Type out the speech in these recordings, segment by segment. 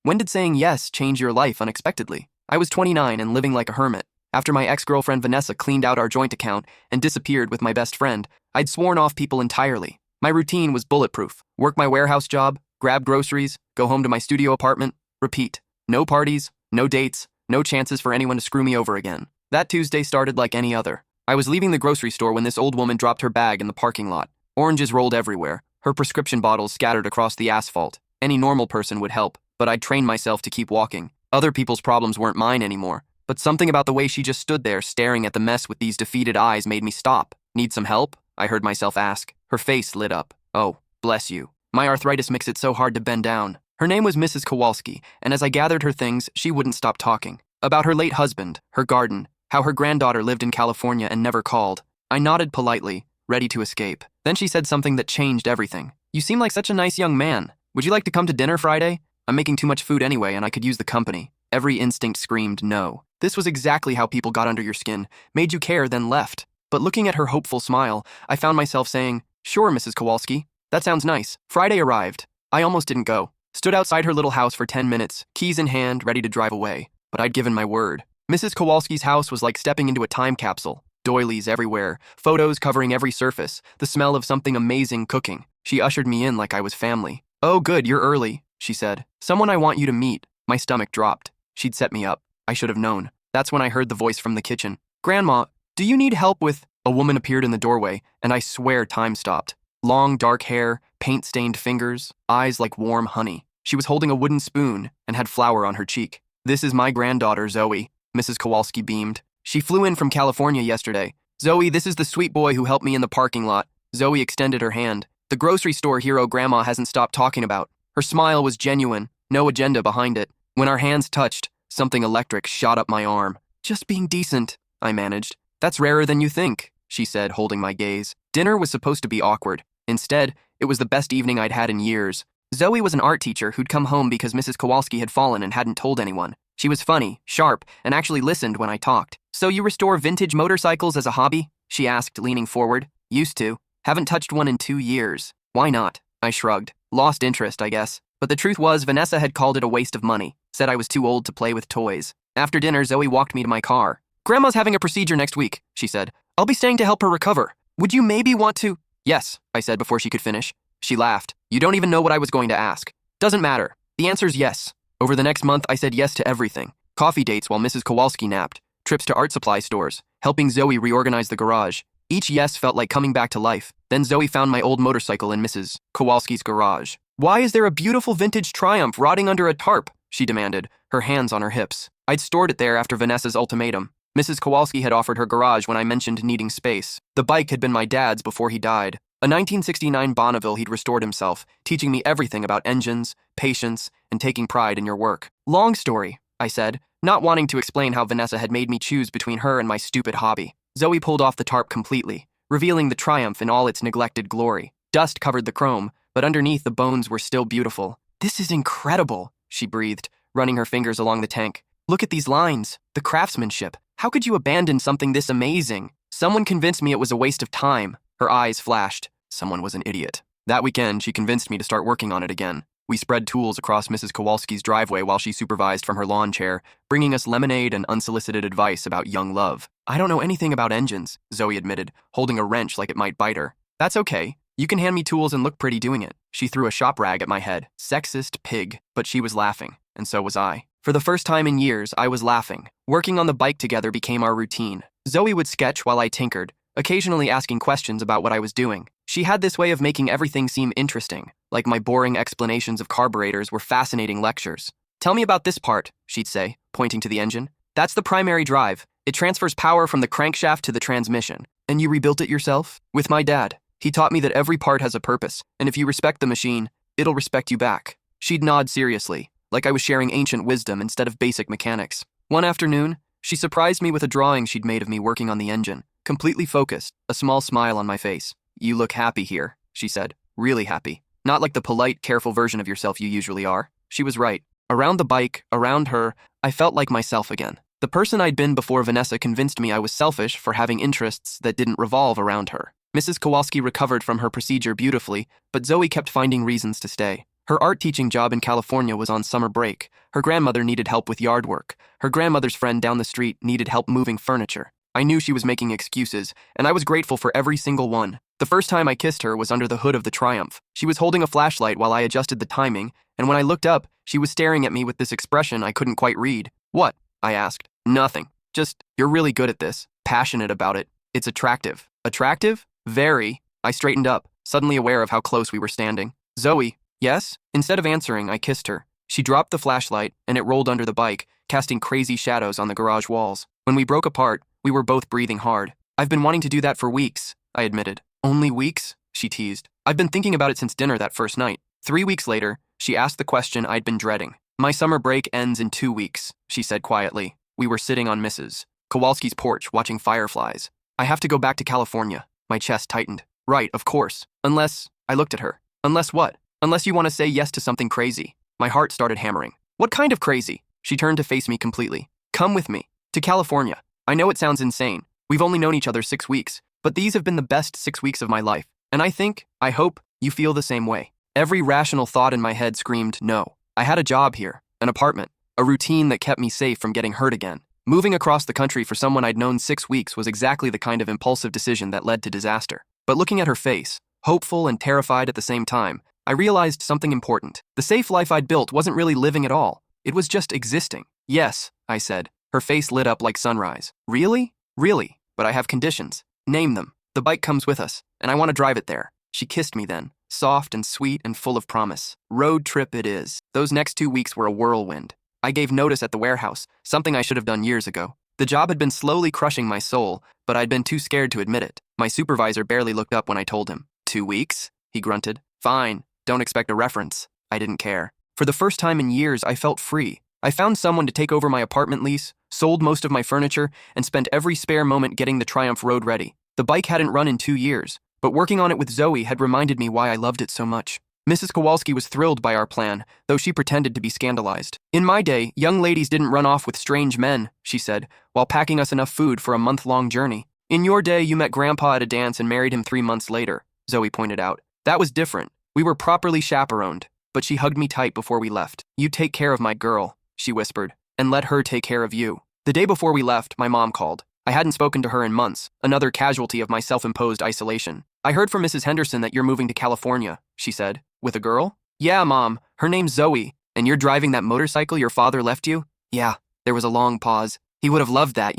When did saying yes change your life unexpectedly? I was 29 and living like a hermit. After my ex-girlfriend Vanessa cleaned out our joint account and disappeared with my best friend, I'd sworn off people entirely. My routine was bulletproof. Work my warehouse job, grab groceries, go home to my studio apartment, repeat. No parties, no dates, no chances for anyone to screw me over again. That Tuesday started like any other. I was leaving the grocery store when this old woman dropped her bag in the parking lot. Oranges rolled everywhere, her prescription bottles scattered across the asphalt. Any normal person would help, but I'd trained myself to keep walking. Other people's problems weren't mine anymore, but something about the way she just stood there staring at the mess with these defeated eyes made me stop. Need some help? I heard myself ask. Her face lit up. Oh, bless you. My arthritis makes it so hard to bend down. Her name was Mrs. Kowalski, and as I gathered her things, she wouldn't stop talking. About her late husband, her garden, how her granddaughter lived in California and never called. I nodded politely, ready to escape. Then she said something that changed everything. You seem like such a nice young man. Would you like to come to dinner Friday? I'm making too much food anyway, and I could use the company. Every instinct screamed no. This was exactly how people got under your skin, made you care, then left. But looking at her hopeful smile, I found myself saying, Sure, Mrs. Kowalski. That sounds nice. Friday arrived. I almost didn't go. Stood outside her little house for 10 minutes, keys in hand, ready to drive away. But I'd given my word. Mrs. Kowalski's house was like stepping into a time capsule. Doilies everywhere, photos covering every surface, the smell of something amazing cooking. She ushered me in like I was family. Oh good, you're early, she said. Someone I want you to meet. My stomach dropped. She'd set me up. I should have known. That's when I heard the voice from the kitchen. Grandma, do you need help with... A woman appeared in the doorway, and I swear time stopped. Long, dark hair, paint-stained fingers, eyes like warm honey. She was holding a wooden spoon and had flour on her cheek. This is my granddaughter, Zoe, Mrs. Kowalski beamed. She flew in from California yesterday. Zoe, this is the sweet boy who helped me in the parking lot. Zoe extended her hand. The grocery store hero Grandma hasn't stopped talking about. Her smile was genuine, no agenda behind it. When our hands touched, something electric shot up my arm. Just being decent, I managed. That's rarer than you think, she said, holding my gaze. Dinner was supposed to be awkward. Instead, it was the best evening I'd had in years. Zoe was an art teacher who'd come home because Mrs. Kowalski had fallen and hadn't told anyone. She was funny, sharp, and actually listened when I talked. So you restore vintage motorcycles as a hobby? She asked, leaning forward. Used to. Haven't touched one in 2 years. Why not? I shrugged. Lost interest, I guess. But the truth was, Vanessa had called it a waste of money. Said I was too old to play with toys. After dinner, Zoe walked me to my car. Grandma's having a procedure next week, she said. I'll be staying to help her recover. Would you maybe want to... Yes, I said before she could finish. She laughed. You don't even know what I was going to ask. Doesn't matter. The answer's yes. Over the next month, I said yes to everything. Coffee dates while Mrs. Kowalski napped, trips to art supply stores, helping Zoe reorganize the garage. Each yes felt like coming back to life. Then Zoe found my old motorcycle in Mrs. Kowalski's garage. Why is there a beautiful vintage Triumph rotting under a tarp? She demanded, her hands on her hips. I'd stored it there after Vanessa's ultimatum. Mrs. Kowalski had offered her garage when I mentioned needing space. The bike had been my dad's before he died. A 1969 Bonneville he'd restored himself, teaching me everything about engines, patience, and taking pride in your work. Long story, I said, not wanting to explain how Vanessa had made me choose between her and my stupid hobby. Zoe pulled off the tarp completely, revealing the Triumph in all its neglected glory. Dust covered the chrome, but underneath the bones were still beautiful. This is incredible, she breathed, running her fingers along the tank. Look at these lines, the craftsmanship. How could you abandon something this amazing? Someone convinced me it was a waste of time. Her eyes flashed. Someone was an idiot. That weekend, she convinced me to start working on it again. We spread tools across Mrs. Kowalski's driveway while she supervised from her lawn chair, bringing us lemonade and unsolicited advice about young love. I don't know anything about engines, Zoe admitted, holding a wrench like it might bite her. That's okay. You can hand me tools and look pretty doing it. She threw a shop rag at my head. Sexist pig. But she was laughing, and so was I. For the first time in years, I was laughing. Working on the bike together became our routine. Zoe would sketch while I tinkered, occasionally asking questions about what I was doing. She had this way of making everything seem interesting, like my boring explanations of carburetors were fascinating lectures. Tell me about this part, she'd say, pointing to the engine. That's the primary drive. It transfers power from the crankshaft to the transmission. And you rebuilt it yourself? With my dad. He taught me that every part has a purpose, and if you respect the machine, it'll respect you back. She'd nod seriously, like I was sharing ancient wisdom instead of basic mechanics. One afternoon, she surprised me with a drawing she'd made of me working on the engine. Completely focused, a small smile on my face. You look happy here, she said. Really happy. Not like the polite, careful version of yourself you usually are. She was right. Around the bike, around her, I felt like myself again. The person I'd been before Vanessa convinced me I was selfish for having interests that didn't revolve around her. Mrs. Kowalski recovered from her procedure beautifully, but Zoe kept finding reasons to stay. Her art teaching job in California was on summer break. Her grandmother needed help with yard work. Her grandmother's friend down the street needed help moving furniture. I knew she was making excuses, and I was grateful for every single one. The first time I kissed her was under the hood of the Triumph. She was holding a flashlight while I adjusted the timing, and when I looked up, she was staring at me with this expression I couldn't quite read. "What?" I asked. "Nothing. Just, you're really good at this. Passionate about it. It's attractive." "Attractive?" "Very." I straightened up, suddenly aware of how close we were standing. "Zoe." "Yes?" Instead of answering, I kissed her. She dropped the flashlight, and it rolled under the bike, casting crazy shadows on the garage walls. When we broke apart, we were both breathing hard. "I've been wanting to do that for weeks," I admitted. "Only weeks?" she teased. "I've been thinking about it since dinner that first night." 3 weeks later, she asked the question I'd been dreading. "My summer break ends in 2 weeks," she said quietly. We were sitting on Mrs. Kowalski's porch watching fireflies. "I have to go back to California." My chest tightened. "Right, of course. Unless..." I looked at her. "Unless what?" "Unless you want to say yes to something crazy." My heart started hammering. "What kind of crazy?" She turned to face me completely. "Come with me. To California. I know it sounds insane. We've only known each other 6 weeks, but these have been the best 6 weeks of my life. And I hope, you feel the same way." Every rational thought in my head screamed no. I had a job here, an apartment, a routine that kept me safe from getting hurt again. Moving across the country for someone I'd known 6 weeks was exactly the kind of impulsive decision that led to disaster. But looking at her face, hopeful and terrified at the same time, I realized something important. The safe life I'd built wasn't really living at all. It was just existing. "Yes," I said. Her face lit up like sunrise. "Really?" "Really, but I have conditions." "Name them." "The bike comes with us, and I want to drive it there." She kissed me then, soft and sweet and full of promise. Road trip it is. Those next 2 weeks were a whirlwind. I gave notice at the warehouse, something I should have done years ago. The job had been slowly crushing my soul, but I'd been too scared to admit it. My supervisor barely looked up when I told him. 2 weeks? He grunted. "Fine, don't expect a reference." I didn't care. For the first time in years, I felt free. I found someone to take over my apartment lease, sold most of my furniture, and spent every spare moment getting the Triumph Road ready. The bike hadn't run in 2 years, but working on it with Zoe had reminded me why I loved it so much. Mrs. Kowalski was thrilled by our plan, though she pretended to be scandalized. "In my day, young ladies didn't run off with strange men," she said, while packing us enough food for a month-long journey. "In your day, you met Grandpa at a dance and married him 3 months later," Zoe pointed out. "That was different. We were properly chaperoned," but she hugged me tight before we left. "You take care of my girl," she whispered, "and let her take care of you." The day before we left, my mom called. I hadn't spoken to her in months, another casualty of my self-imposed isolation. "I heard from Mrs. Henderson that you're moving to California," she said. "With a girl?" "Yeah, Mom. Her name's Zoe. And you're driving that motorcycle your father left you?" "Yeah." There was a long pause. "He would have loved that,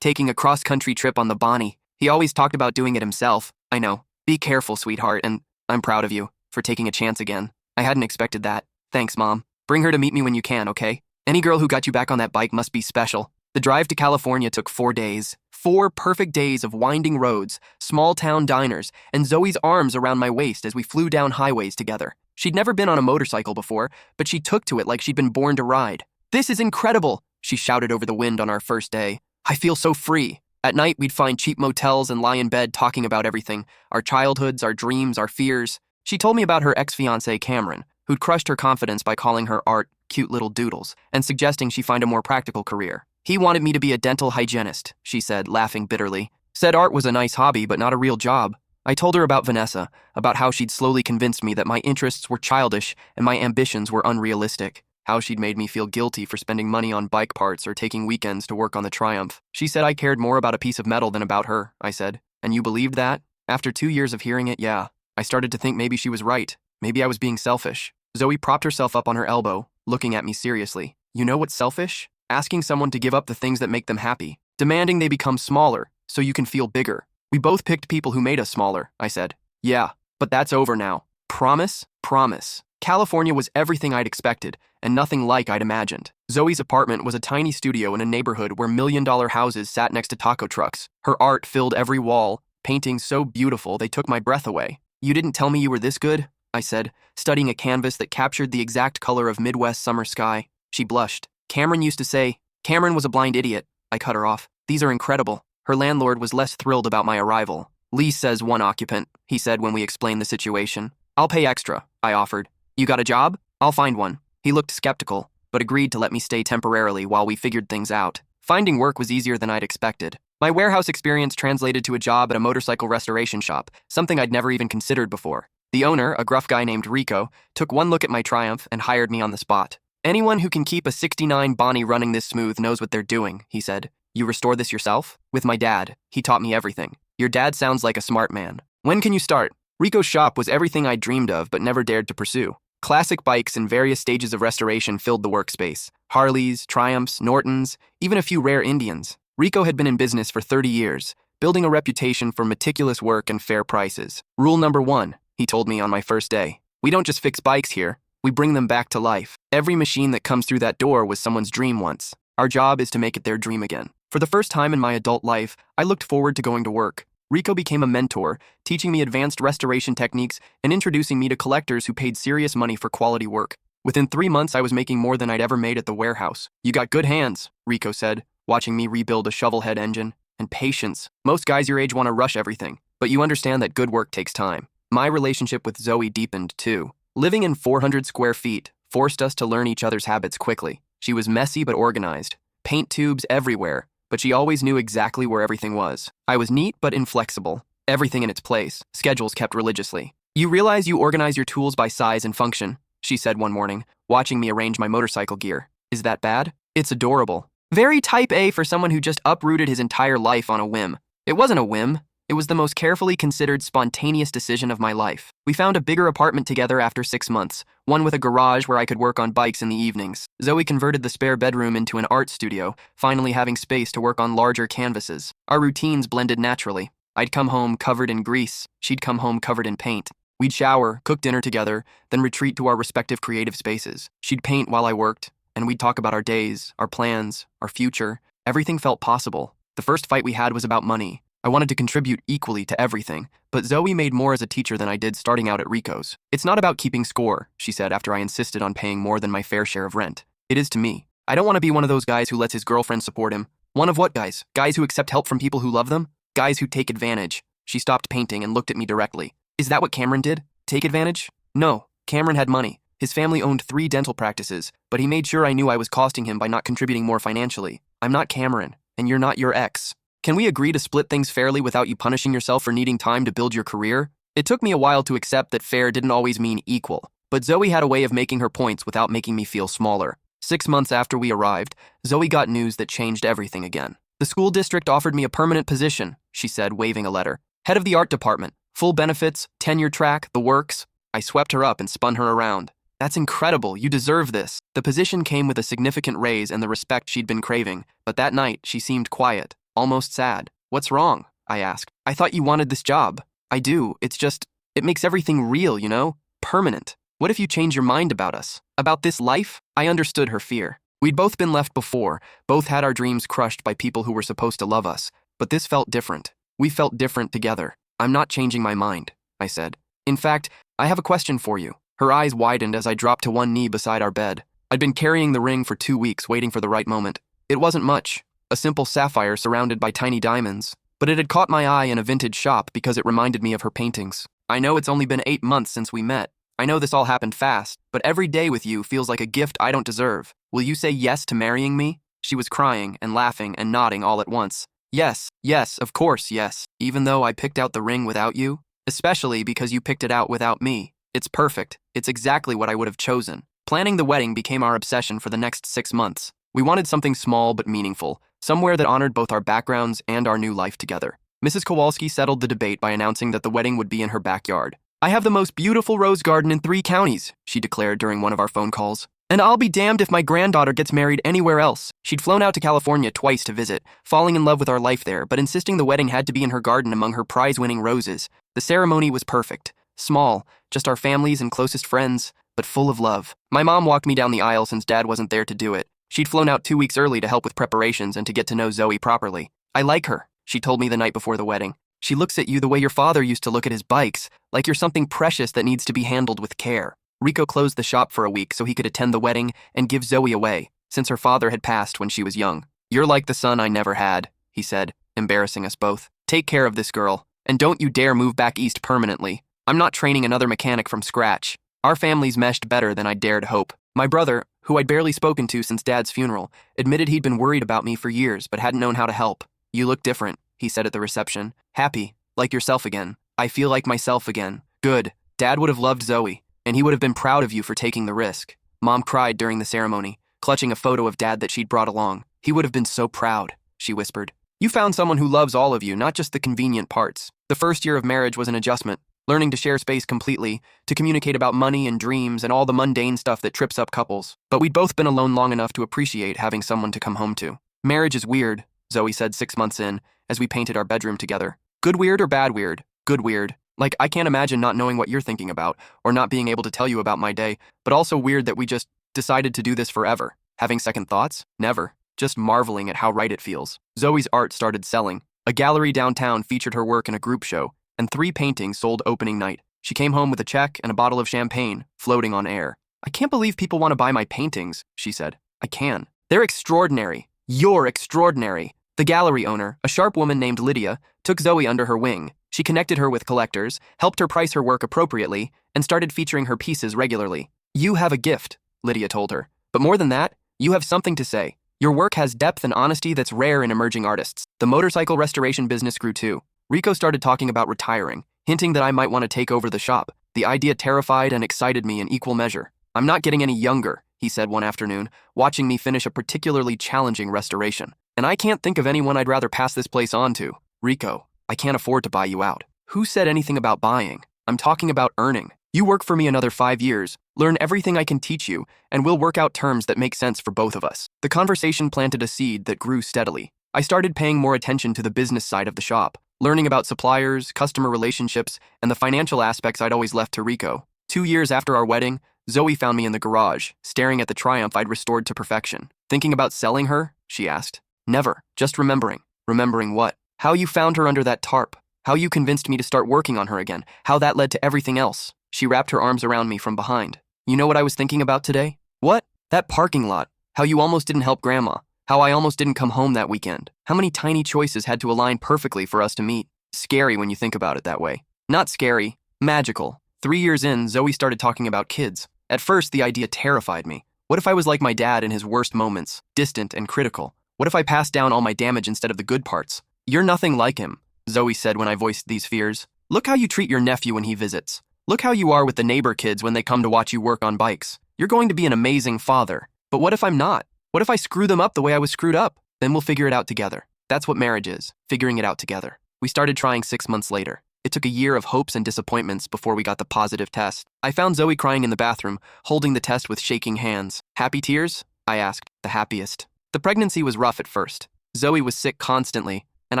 taking a cross-country trip on the Bonnie. He always talked about doing it himself." "I know. Be careful, sweetheart, and I'm proud of you for taking a chance again." "I hadn't expected that." "Thanks, Mom. Bring her to meet me when you can, okay? Any girl who got you back on that bike must be special." The drive to California took 4 days. 4 perfect days of winding roads, small-town diners, and Zoe's arms around my waist as we flew down highways together. She'd never been on a motorcycle before, but she took to it like she'd been born to ride. "This is incredible," she shouted over the wind on our first day. "I feel so free." At night, we'd find cheap motels and lie in bed talking about everything, our childhoods, our dreams, our fears. She told me about her ex-fiancé, Cameron, who'd crushed her confidence by calling her art cute little doodles and suggesting she find a more practical career. "He wanted me to be a dental hygienist," she said, laughing bitterly. "Said art was a nice hobby, but not a real job." I told her about Vanessa, about how she'd slowly convinced me that my interests were childish and my ambitions were unrealistic, how she'd made me feel guilty for spending money on bike parts or taking weekends to work on the Triumph. She said I cared more about a piece of metal than about her, I said. "And you believed that?" After 2 years of hearing it, yeah. I started to think maybe she was right. Maybe I was being selfish. Zoe propped herself up on her elbow, looking at me seriously. "You know what's selfish? Asking someone to give up the things that make them happy. Demanding they become smaller, so you can feel bigger. We both picked people who made us smaller," I said. "Yeah, but that's over now. Promise? Promise." California was everything I'd expected, and nothing like I'd imagined. Zoe's apartment was a tiny studio in a neighborhood where million-dollar houses sat next to taco trucks. Her art filled every wall, paintings so beautiful they took my breath away. "You didn't tell me you were this good," I said, studying a canvas that captured the exact color of Midwest summer sky. She blushed. "Cameron used to say..." "Cameron was a blind idiot," I cut her off. "These are incredible." Her landlord was less thrilled about my arrival. "Lee says 1 occupant," he said when we explained the situation. "I'll pay extra," I offered. "You got a job?" "I'll find one." He looked skeptical, but agreed to let me stay temporarily while we figured things out. Finding work was easier than I'd expected. My warehouse experience translated to a job at a motorcycle restoration shop, something I'd never even considered before. The owner, a gruff guy named Rico, took one look at my Triumph and hired me on the spot. Anyone who can keep a '69 Bonnie running this smooth knows what they're doing, he said. You restore this yourself? With my dad. He taught me everything. Your dad sounds like a smart man. When can you start? Rico's shop was everything I'd dreamed of but never dared to pursue. Classic bikes in various stages of restoration filled the workspace. Harleys, Triumphs, Nortons, even a few rare Indians. Rico had been in business for 30 years, building a reputation for meticulous work and fair prices. Rule number 1, he told me on my first day. We don't just fix bikes here, we bring them back to life. Every machine that comes through that door was someone's dream once. Our job is to make it their dream again. For the first time in my adult life, I looked forward to going to work. Rico became a mentor, teaching me advanced restoration techniques and introducing me to collectors who paid serious money for quality work. Within 3 months, I was making more than I'd ever made at the warehouse. You got good hands, Rico said, watching me rebuild a shovel-head engine. And patience. Most guys your age want to rush everything, but you understand that good work takes time. My relationship with Zoe deepened, too. Living in 400 square feet forced us to learn each other's habits quickly. She was messy but organized. Paint tubes everywhere, but she always knew exactly where everything was. I was neat but inflexible. Everything in its place. Schedules kept religiously. You realize you organize your tools by size and function, she said one morning, watching me arrange my motorcycle gear. Is that bad? It's adorable. Very type A for someone who just uprooted his entire life on a whim. It wasn't a whim. It was the most carefully considered, spontaneous decision of my life. We found a bigger apartment together after 6 months, one with a garage where I could work on bikes in the evenings. Zoe converted the spare bedroom into an art studio, finally having space to work on larger canvases. Our routines blended naturally. I'd come home covered in grease. She'd come home covered in paint. We'd shower, cook dinner together, then retreat to our respective creative spaces. She'd paint while I worked, and we'd talk about our days, our plans, our future. Everything felt possible. The first fight we had was about money. I wanted to contribute equally to everything, but Zoe made more as a teacher than I did starting out at Rico's. It's not about keeping score, she said after I insisted on paying more than my fair share of rent. It is to me. I don't want to be one of those guys who lets his girlfriend support him. One of what guys? Guys who accept help from people who love them? Guys who take advantage. She stopped painting and looked at me directly. Is that what Cameron did? Take advantage? No. Cameron had money. His family owned 3 dental practices, but he made sure I knew I was costing him by not contributing more financially. I'm not Cameron, and you're not your ex. Can we agree to split things fairly without you punishing yourself for needing time to build your career? It took me a while to accept that fair didn't always mean equal, but Zoe had a way of making her points without making me feel smaller. 6 months after we arrived, Zoe got news that changed everything again. The school district offered me a permanent position, she said, waving a letter. Head of the art department, full benefits, tenure track, the works. I swept her up and spun her around. That's incredible, you deserve this. The position came with a significant raise and the respect she'd been craving, but that night she seemed quiet. Almost sad. What's wrong? I asked. I thought you wanted this job. I do. It's just, it makes everything real, you know? Permanent. What if you change your mind about us? About this life? I understood her fear. We'd both been left before, both had our dreams crushed by people who were supposed to love us, but this felt different. We felt different together. I'm not changing my mind, I said. In fact, I have a question for you. Her eyes widened as I dropped to one knee beside our bed. I'd been carrying the ring for 2 weeks, waiting for the right moment. It wasn't much. A simple sapphire surrounded by tiny diamonds, but it had caught my eye in a vintage shop because it reminded me of her paintings. I know it's only been 8 months since we met. I know this all happened fast, but every day with you feels like a gift I don't deserve. Will you say yes to marrying me? She was crying and laughing and nodding all at once. Yes, of course, yes. Even though I picked out the ring without you? Especially because you picked it out without me. It's perfect. It's exactly what I would have chosen. Planning the wedding became our obsession for the next 6 months. We wanted something small but meaningful, somewhere that honored both our backgrounds and our new life together. Mrs. Kowalski settled the debate by announcing that the wedding would be in her backyard. I have the most beautiful rose garden in 3 counties, she declared during one of our phone calls. And I'll be damned if my granddaughter gets married anywhere else. She'd flown out to California twice to visit, falling in love with our life there, but insisting the wedding had to be in her garden among her prize-winning roses. The ceremony was perfect. Small, just our families and closest friends, but full of love. My mom walked me down the aisle since Dad wasn't there to do it. She'd flown out 2 weeks early to help with preparations and to get to know Zoe properly. I like her, she told me the night before the wedding. She looks at you the way your father used to look at his bikes, like you're something precious that needs to be handled with care. Rico closed the shop for a week so he could attend the wedding and give Zoe away, since her father had passed when she was young. You're like the son I never had, he said, embarrassing us both. Take care of this girl, and don't you dare move back east permanently. I'm not training another mechanic from scratch. Our families meshed better than I dared hope. My brother, who I'd barely spoken to since Dad's funeral, admitted he'd been worried about me for years but hadn't known how to help. You look different, he said at the reception. Happy, like yourself again. I feel like myself again. Good. Dad would have loved Zoe, and he would have been proud of you for taking the risk. Mom cried during the ceremony, clutching a photo of Dad that she'd brought along. He would have been so proud, she whispered. You found someone who loves all of you, not just the convenient parts. The first year of marriage was an adjustment, learning to share space completely, to communicate about money and dreams and all the mundane stuff that trips up couples. But we'd both been alone long enough to appreciate having someone to come home to. Marriage is weird, Zoe said 6 months in, as we painted our bedroom together. Good weird or bad weird? Good weird. Like, I can't imagine not knowing what you're thinking about, or not being able to tell you about my day, but also weird that we just decided to do this forever. Having second thoughts? Never. Just marveling at how right it feels. Zoe's art started selling. A gallery downtown featured her work in a group show, and 3 paintings sold opening night. She came home with a check and a bottle of champagne, floating on air. I can't believe people want to buy my paintings, she said. I can. They're extraordinary. You're extraordinary. The gallery owner, a sharp woman named Lydia, took Zoe under her wing. She connected her with collectors, helped her price her work appropriately, and started featuring her pieces regularly. You have a gift, Lydia told her. But more than that, you have something to say. Your work has depth and honesty that's rare in emerging artists. The motorcycle restoration business grew too. Rico started talking about retiring, hinting that I might want to take over the shop. The idea terrified and excited me in equal measure. I'm not getting any younger, he said one afternoon, watching me finish a particularly challenging restoration. And I can't think of anyone I'd rather pass this place on to. Rico, I can't afford to buy you out. Who said anything about buying? I'm talking about earning. You work for me another 5 years, learn everything I can teach you, and we'll work out terms that make sense for both of us. The conversation planted a seed that grew steadily. I started paying more attention to the business side of the shop, learning about suppliers, customer relationships, and the financial aspects I'd always left to Rico. 2 years after our wedding, Zoe found me in the garage, staring at the Triumph I'd restored to perfection. Thinking about selling her? She asked. Never. Just remembering. Remembering what? How you found her under that tarp. How you convinced me to start working on her again. How that led to everything else. She wrapped her arms around me from behind. You know what I was thinking about today? What? That parking lot. How you almost didn't help Grandma. How I almost didn't come home that weekend. How many tiny choices had to align perfectly for us to meet. Scary when you think about it that way. Not scary. Magical. 3 years in, Zoe started talking about kids. At first, the idea terrified me. What if I was like my dad in his worst moments, distant and critical? What if I passed down all my damage instead of the good parts? You're nothing like him, Zoe said when I voiced these fears. Look how you treat your nephew when he visits. Look how you are with the neighbor kids when they come to watch you work on bikes. You're going to be an amazing father. But what if I'm not? What if I screw them up the way I was screwed up? Then we'll figure it out together. That's what marriage is, figuring it out together. We started trying 6 months later. It took a year of hopes and disappointments before we got the positive test. I found Zoe crying in the bathroom, holding the test with shaking hands. Happy tears? I asked. The happiest. The pregnancy was rough at first. Zoe was sick constantly, and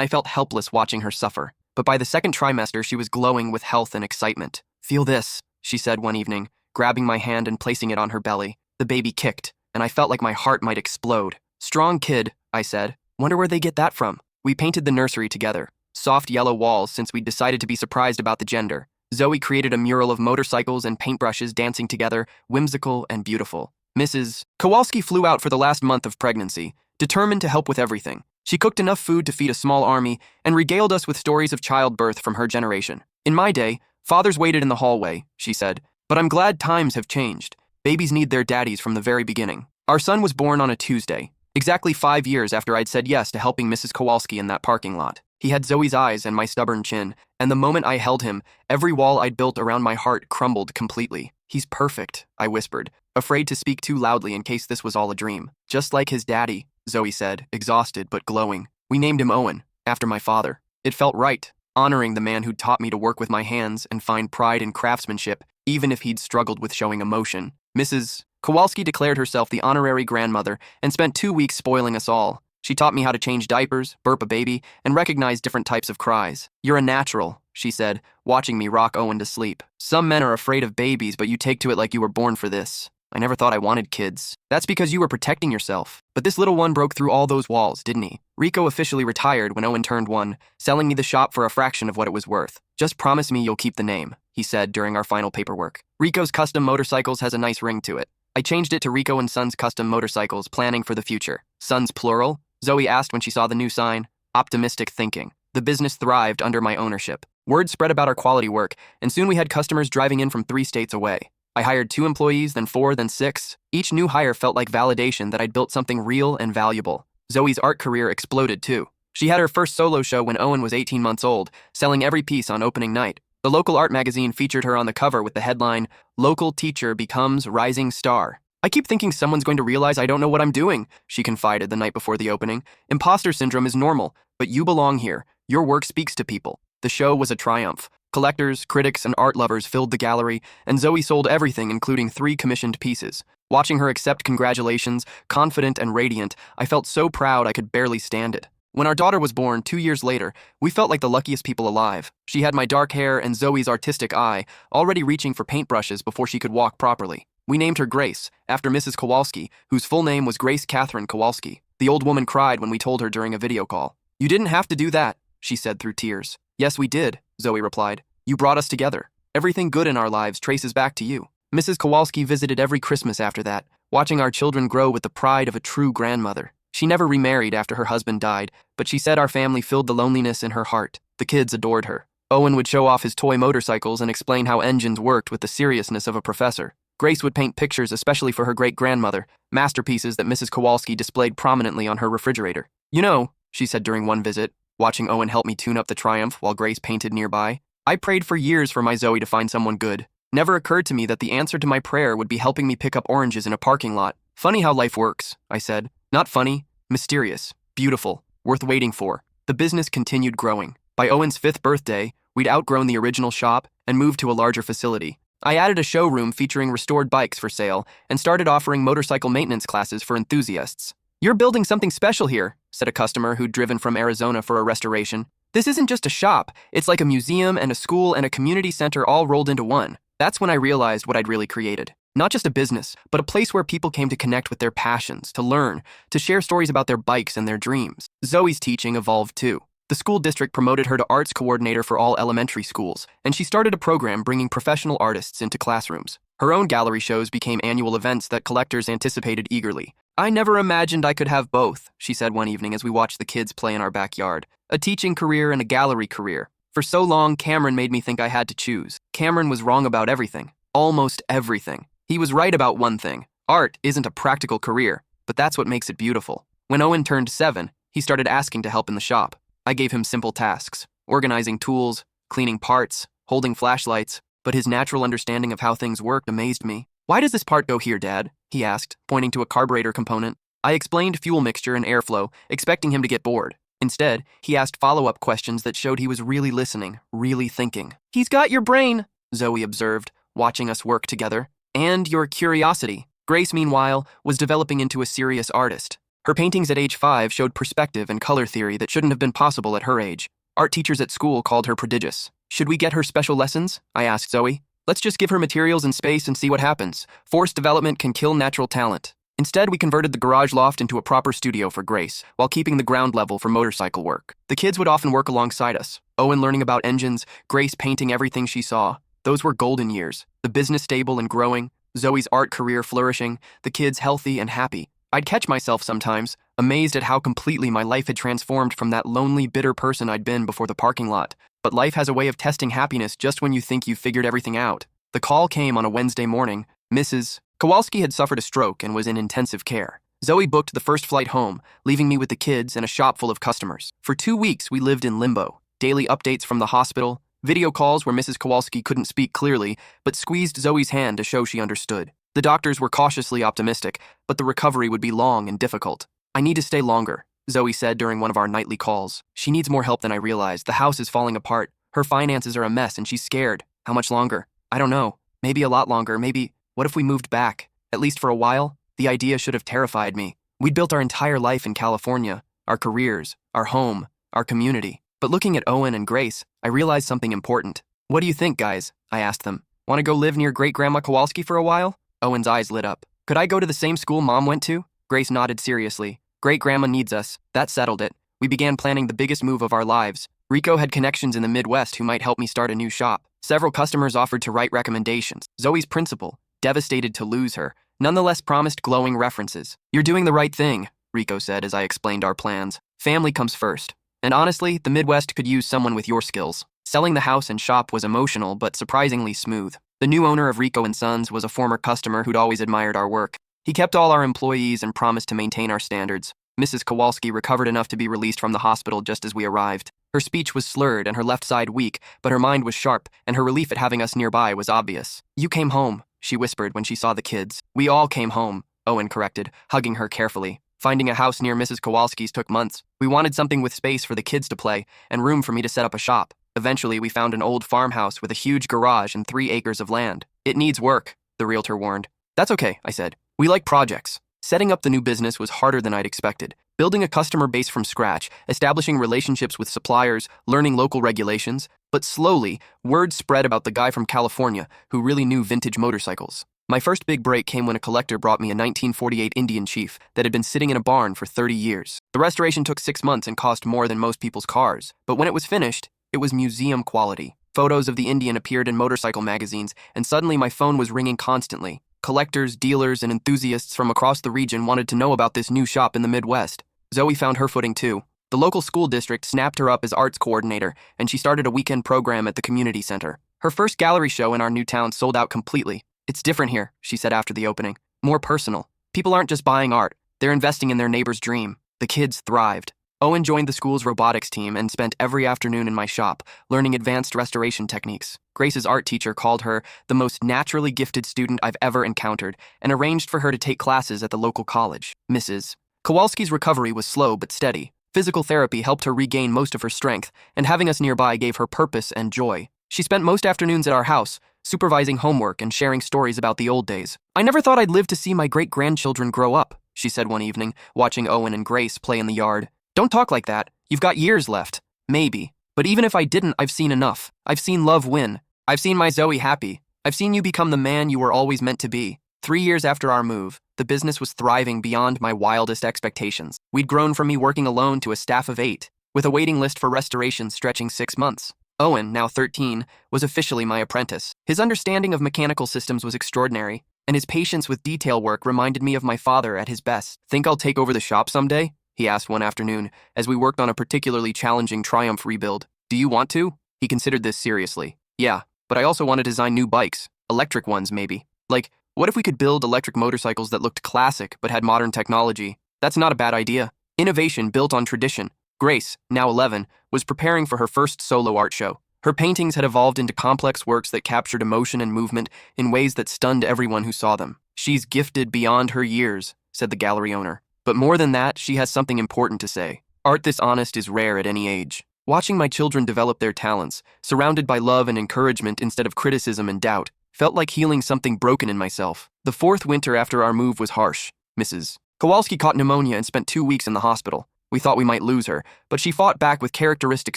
I felt helpless watching her suffer. But by the second trimester, she was glowing with health and excitement. Feel this, she said one evening, grabbing my hand and placing it on her belly. The baby kicked, and I felt like my heart might explode. Strong kid, I said. Wonder where they get that from. We painted the nursery together. Soft yellow walls since we'd decided to be surprised about the gender. Zoe created a mural of motorcycles and paintbrushes dancing together, whimsical and beautiful. Mrs. Kowalski flew out for the last month of pregnancy, determined to help with everything. She cooked enough food to feed a small army and regaled us with stories of childbirth from her generation. In my day, fathers waited in the hallway, she said, but I'm glad times have changed. Babies need their daddies from the very beginning. Our son was born on a Tuesday, exactly 5 years after I'd said yes to helping Mrs. Kowalski in that parking lot. He had Zoe's eyes and my stubborn chin, and the moment I held him, every wall I'd built around my heart crumbled completely. He's perfect, I whispered, afraid to speak too loudly in case this was all a dream. Just like his daddy, Zoe said, exhausted but glowing. We named him Owen, after my father. It felt right, honoring the man who'd taught me to work with my hands and find pride in craftsmanship, even if he'd struggled with showing emotion. Mrs. Kowalski declared herself the honorary grandmother and spent 2 weeks spoiling us all. She taught me how to change diapers, burp a baby, and recognize different types of cries. You're a natural, she said, watching me rock Owen to sleep. Some men are afraid of babies, but you take to it like you were born for this. I never thought I wanted kids. That's because you were protecting yourself. But this little one broke through all those walls, didn't he? Rico officially retired when Owen turned 1, selling me the shop for a fraction of what it was worth. Just promise me you'll keep the name, he said during our final paperwork. Rico's Custom Motorcycles has a nice ring to it. I changed it to Rico and Sons Custom Motorcycles, planning for the future. Sons plural? Zoe asked when she saw the new sign. Optimistic thinking. The business thrived under my ownership. Word spread about our quality work, and soon we had customers driving in from 3 states away. I hired 2 employees, then 4, then 6. Each new hire felt like validation that I'd built something real and valuable. Zoe's art career exploded too. She had her first solo show when Owen was 18 months old, selling every piece on opening night. The local art magazine featured her on the cover with the headline, "Local Teacher Becomes Rising Star." "I keep thinking someone's going to realize I don't know what I'm doing," she confided the night before the opening. "Imposter syndrome is normal, but you belong here. Your work speaks to people." The show was a triumph. Collectors, critics, and art lovers filled the gallery, and Zoe sold everything, including 3 commissioned pieces. Watching her accept congratulations, confident and radiant, I felt so proud I could barely stand it. When our daughter was born 2 years later, we felt like the luckiest people alive. She had my dark hair and Zoe's artistic eye, already reaching for paintbrushes before she could walk properly. We named her Grace, after Mrs. Kowalski, whose full name was Grace Catherine Kowalski. The old woman cried when we told her during a video call. "You didn't have to do that," she said through tears. "Yes, we did," Zoe replied. "You brought us together. Everything good in our lives traces back to you." Mrs. Kowalski visited every Christmas after that, watching our children grow with the pride of a true grandmother. She never remarried after her husband died, but she said our family filled the loneliness in her heart. The kids adored her. Owen would show off his toy motorcycles and explain how engines worked with the seriousness of a professor. Grace would paint pictures especially for her great-grandmother, masterpieces that Mrs. Kowalski displayed prominently on her refrigerator. "You know," she said during one visit, watching Owen help me tune up the Triumph while Grace painted nearby, "I prayed for years for my Zoe to find someone good. Never occurred to me that the answer to my prayer would be helping me pick up oranges in a parking lot. Funny how life works," I said. "Not funny, mysterious, beautiful, worth waiting for." The business continued growing. By Owen's 5th birthday, we'd outgrown the original shop and moved to a larger facility. I added a showroom featuring restored bikes for sale and started offering motorcycle maintenance classes for enthusiasts. "You're building something special here," said a customer who'd driven from Arizona for a restoration. "This isn't just a shop, it's like a museum and a school and a community center all rolled into one." That's when I realized what I'd really created. Not just a business, but a place where people came to connect with their passions, to learn, to share stories about their bikes and their dreams. Zoe's teaching evolved too. The school district promoted her to arts coordinator for all elementary schools, and she started a program bringing professional artists into classrooms. Her own gallery shows became annual events that collectors anticipated eagerly. "I never imagined I could have both," she said one evening as we watched the kids play in our backyard. "A teaching career and a gallery career. For so long, Cameron made me think I had to choose." Cameron was wrong about everything. Almost everything. He was right about one thing. Art isn't a practical career, but that's what makes it beautiful. When Owen turned 7, he started asking to help in the shop. I gave him simple tasks, organizing tools, cleaning parts, holding flashlights, but his natural understanding of how things worked amazed me. "Why does this part go here, Dad?" he asked, pointing to a carburetor component. I explained fuel mixture and airflow, expecting him to get bored. Instead, he asked follow-up questions that showed he was really listening, really thinking. "He's got your brain," Zoe observed, watching us work together. "And your curiosity." Grace, meanwhile, was developing into a serious artist. Her paintings at age 5 showed perspective and color theory that shouldn't have been possible at her age. Art teachers at school called her prodigious. "Should we get her special lessons?" I asked Zoe. "Let's just give her materials and space and see what happens. Forced development can kill natural talent." Instead, we converted the garage loft into a proper studio for Grace, while keeping the ground level for motorcycle work. The kids would often work alongside us. Owen learning about engines, Grace painting everything she saw. Those were golden years. The business stable and growing, Zoe's art career flourishing, the kids healthy and happy. I'd catch myself sometimes, amazed at how completely my life had transformed from that lonely, bitter person I'd been before the parking lot. But life has a way of testing happiness just when you think you've figured everything out. The call came on a Wednesday morning. Mrs. Kowalski had suffered a stroke and was in intensive care. Zoe booked the first flight home, leaving me with the kids and a shop full of customers. For 2 weeks, we lived in limbo. Daily updates from the hospital, video calls where Mrs. Kowalski couldn't speak clearly, but squeezed Zoe's hand to show she understood. The doctors were cautiously optimistic, but the recovery would be long and difficult. "I need to stay longer," Zoe said during one of our nightly calls. "She needs more help than I realized. The house is falling apart. Her finances are a mess and she's scared." "How much longer?" "I don't know. Maybe a lot longer. Maybe, what if we moved back? At least for a while?" The idea should have terrified me. We'd built our entire life in California, our careers, our home, our community. But looking at Owen and Grace, I realized something important. "What do you think, guys?" I asked them. "Want to go live near Great-Grandma Kowalski for a while?" Owen's eyes lit up. "Could I go to the same school Mom went to?" Grace nodded seriously. "Great-Grandma needs us." That settled it. We began planning the biggest move of our lives. Rico had connections in the Midwest who might help me start a new shop. Several customers offered to write recommendations. Zoe's principal, devastated to lose her, nonetheless promised glowing references. "You're doing the right thing," Rico said as I explained our plans. "Family comes first. And honestly, the Midwest could use someone with your skills." Selling the house and shop was emotional, but surprisingly smooth. The new owner of Rico & Sons was a former customer who'd always admired our work. He kept all our employees and promised to maintain our standards. Mrs. Kowalski recovered enough to be released from the hospital just as we arrived. Her speech was slurred and her left side weak, but her mind was sharp, and her relief at having us nearby was obvious. "You came home," she whispered when she saw the kids. "We all came home," Owen corrected, hugging her carefully. "Finding a house near Mrs. Kowalski's took months. We wanted something with space for the kids to play and room for me to set up a shop. Eventually, we found an old farmhouse with a huge garage and 3 acres of land. It needs work," the realtor warned. "That's okay," I said. "We like projects." Setting up the new business was harder than I'd expected. Building a customer base from scratch, establishing relationships with suppliers, learning local regulations. But slowly, word spread about the guy from California who really knew vintage motorcycles. My first big break came when a collector brought me a 1948 Indian Chief that had been sitting in a barn for 30 years. The restoration took 6 months and cost more than most people's cars, but when it was finished, it was museum quality. Photos of the Indian appeared in motorcycle magazines, and suddenly my phone was ringing constantly. Collectors, dealers, and enthusiasts from across the region wanted to know about this new shop in the Midwest. Zoe found her footing too. The local school district snapped her up as arts coordinator, and she started a weekend program at the community center. Her first gallery show in our new town sold out completely. "It's different here," she said after the opening. "More personal. People aren't just buying art, they're investing in their neighbor's dream." The kids thrived. Owen joined the school's robotics team and spent every afternoon in my shop, learning advanced restoration techniques. Grace's art teacher called her the most naturally gifted student I've ever encountered and arranged for her to take classes at the local college. Mrs. Kowalski's recovery was slow but steady. Physical therapy helped her regain most of her strength, and having us nearby gave her purpose and joy. She spent most afternoons at our house, supervising homework and sharing stories about the old days. "I never thought I'd live to see my great-grandchildren grow up," she said one evening, watching Owen and Grace play in the yard. "Don't talk like that. You've got years left." "Maybe. But even if I didn't, I've seen enough. I've seen love win. I've seen my Zoe happy. I've seen you become the man you were always meant to be." 3 years after our move, the business was thriving beyond my wildest expectations. We'd grown from me working alone to a staff of 8, with a waiting list for restoration stretching 6 months. Owen, now 13, was officially my apprentice. His understanding of mechanical systems was extraordinary, and his patience with detail work reminded me of my father at his best. "Think I'll take over the shop someday?" he asked one afternoon, as we worked on a particularly challenging Triumph rebuild. "Do you want to?" He considered this seriously. "Yeah, but I also want to design new bikes. Electric ones, maybe. Like, what if we could build electric motorcycles that looked classic but had modern technology? That's not a bad idea. Innovation built on tradition." Grace, now 11, was preparing for her first solo art show. Her paintings had evolved into complex works that captured emotion and movement in ways that stunned everyone who saw them. "She's gifted beyond her years," said the gallery owner. "But more than that, she has something important to say. Art this honest is rare at any age." Watching my children develop their talents, surrounded by love and encouragement instead of criticism and doubt, felt like healing something broken in myself. The 4th winter after our move was harsh. Mrs. Kowalski caught pneumonia and spent 2 weeks in the hospital. We thought we might lose her, but she fought back with characteristic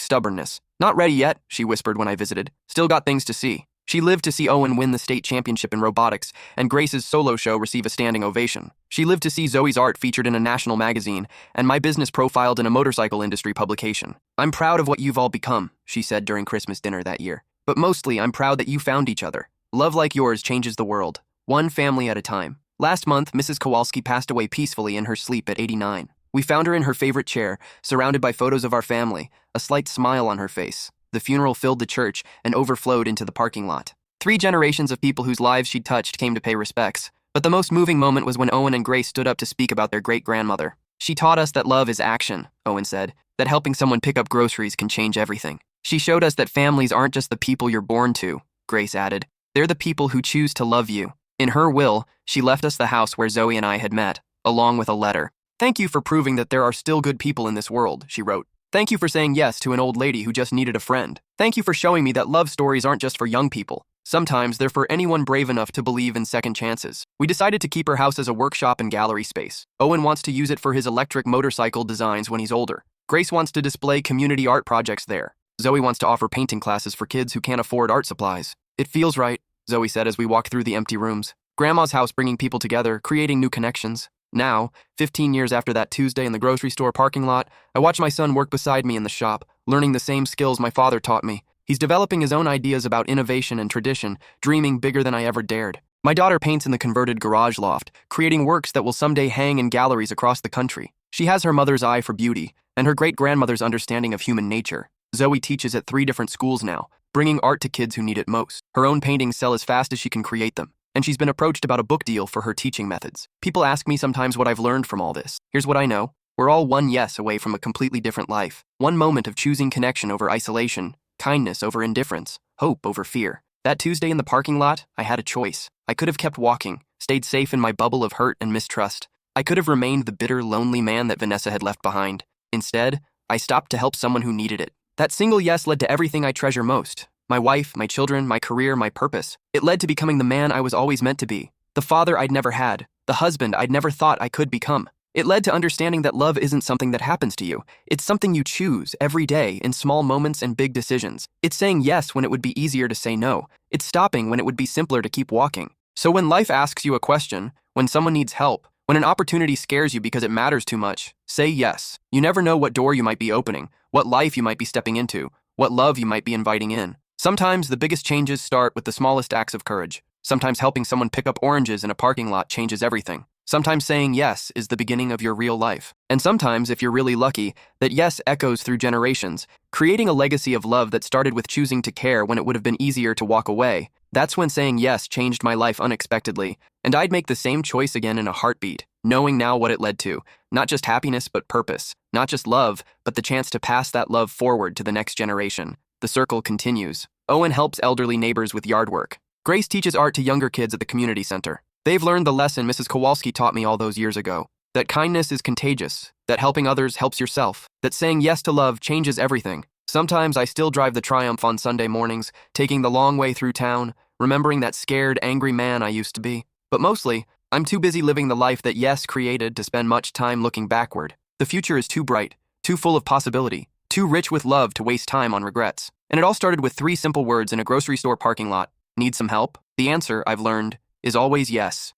stubbornness. "Not ready yet," she whispered when I visited. "Still got things to see." She lived to see Owen win the state championship in robotics and Grace's solo show receive a standing ovation. She lived to see Zoe's art featured in a national magazine and my business profiled in a motorcycle industry publication. "I'm proud of what you've all become," she said during Christmas dinner that year. "But mostly, I'm proud that you found each other. Love like yours changes the world, one family at a time." Last month, Mrs. Kowalski passed away peacefully in her sleep at 89. We found her in her favorite chair, surrounded by photos of our family, a slight smile on her face. The funeral filled the church and overflowed into the parking lot. 3 generations of people whose lives she'd touched came to pay respects, but the most moving moment was when Owen and Grace stood up to speak about their great-grandmother. "She taught us that love is action," Owen said, "that helping someone pick up groceries can change everything. She showed us that families aren't just the people you're born to," Grace added. "They're the people who choose to love you." In her will, she left us the house where Zoe and I had met, along with a letter. "Thank you for proving that there are still good people in this world," she wrote. "Thank you for saying yes to an old lady who just needed a friend. Thank you for showing me that love stories aren't just for young people. Sometimes they're for anyone brave enough to believe in second chances." We decided to keep her house as a workshop and gallery space. Owen wants to use it for his electric motorcycle designs when he's older. Grace wants to display community art projects there. Zoe wants to offer painting classes for kids who can't afford art supplies. "It feels right," Zoe said as we walked through the empty rooms. Grandma's house bringing people together, creating new connections. Now, 15 years after that Tuesday in the grocery store parking lot, I watch my son work beside me in the shop, learning the same skills my father taught me. He's developing his own ideas about innovation and tradition, dreaming bigger than I ever dared. My daughter paints in the converted garage loft, creating works that will someday hang in galleries across the country. She has her mother's eye for beauty, and her great-grandmother's understanding of human nature. Zoe teaches at 3 different schools now, bringing art to kids who need it most. Her own paintings sell as fast as she can create them, and she's been approached about a book deal for her teaching methods. People ask me sometimes what I've learned from all this. Here's what I know. We're all one yes away from a completely different life. One moment of choosing connection over isolation, kindness over indifference, hope over fear. That Tuesday in the parking lot, I had a choice. I could have kept walking, stayed safe in my bubble of hurt and mistrust. I could have remained the bitter, lonely man that Vanessa had left behind. Instead, I stopped to help someone who needed it. That single yes led to everything I treasure most. My wife, my children, my career, my purpose. It led to becoming the man I was always meant to be. The father I'd never had. The husband I'd never thought I could become. It led to understanding that love isn't something that happens to you. It's something you choose every day in small moments and big decisions. It's saying yes when it would be easier to say no. It's stopping when it would be simpler to keep walking. So when life asks you a question, when someone needs help, when an opportunity scares you because it matters too much, say yes. You never know what door you might be opening, what life you might be stepping into, what love you might be inviting in. Sometimes the biggest changes start with the smallest acts of courage. Sometimes helping someone pick up oranges in a parking lot changes everything. Sometimes saying yes is the beginning of your real life. And sometimes, if you're really lucky, that yes echoes through generations, creating a legacy of love that started with choosing to care when it would have been easier to walk away. That's when saying yes changed my life unexpectedly, and I'd make the same choice again in a heartbeat, knowing now what it led to. Not just happiness, but purpose. Not just love, but the chance to pass that love forward to the next generation. The circle continues. Owen helps elderly neighbors with yard work. Grace teaches art to younger kids at the community center. They've learned the lesson Mrs. Kowalski taught me all those years ago, that kindness is contagious, that helping others helps yourself, that saying yes to love changes everything. Sometimes I still drive the Triumph on Sunday mornings, taking the long way through town, remembering that scared, angry man I used to be. But mostly, I'm too busy living the life that yes created to spend much time looking backward. The future is too bright, too full of possibility, too rich with love to waste time on regrets. And it all started with 3 simple words in a grocery store parking lot. Need some help? The answer, I've learned, is always yes.